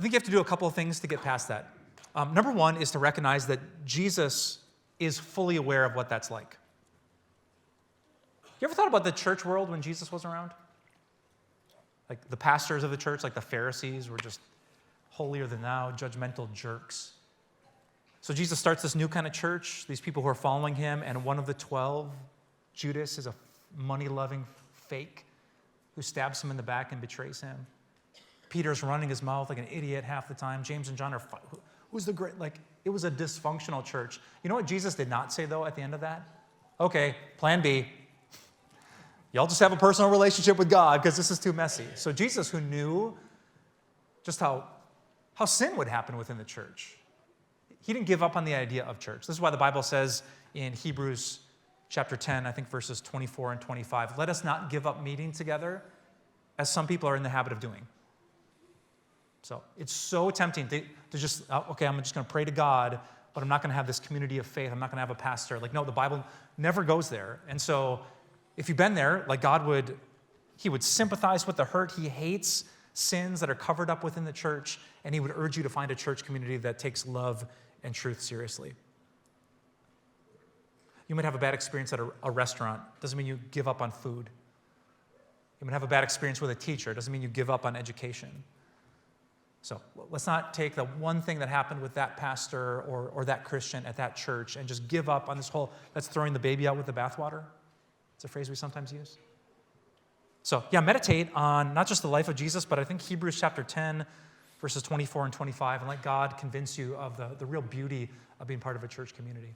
I think you have to do a couple of things to get past that. Number one is to recognize that Jesus is fully aware of what that's like. You ever thought about the church world when Jesus was around? Like the pastors of the church, like the Pharisees, were just holier than thou, judgmental jerks. So Jesus starts this new kind of church, these people who are following him, and one of the 12, Judas, is a money-loving fake who stabs him in the back and betrays him. Peter's running his mouth like an idiot half the time. James and John are, who's the great, like, it was a dysfunctional church. You know what Jesus did not say, though, at the end of that? Okay, plan B. Y'all just have a personal relationship with God because this is too messy. So Jesus, who knew just how sin would happen within the church, he didn't give up on the idea of church. This is why the Bible says in Hebrews chapter 10, I think verses 24 and 25, let us not give up meeting together as some people are in the habit of doing. So it's so tempting to just, okay, I'm just going to pray to God, but I'm not going to have this community of faith. I'm not going to have a pastor. Like, no, the Bible never goes there. And so if you've been there, like he would sympathize with the hurt. He hates sins that are covered up within the church, and he would urge you to find a church community that takes love and truth seriously. You might have a bad experience at a restaurant. Doesn't mean you give up on food. You might have a bad experience with a teacher. Doesn't mean you give up on education. So let's not take the one thing that happened with that pastor or that Christian at that church and just give up on this whole, that's throwing the baby out with the bathwater. It's a phrase we sometimes use. So yeah, meditate on not just the life of Jesus, but I think Hebrews chapter 10, verses 24 and 25, and let God convince you of the real beauty of being part of a church community.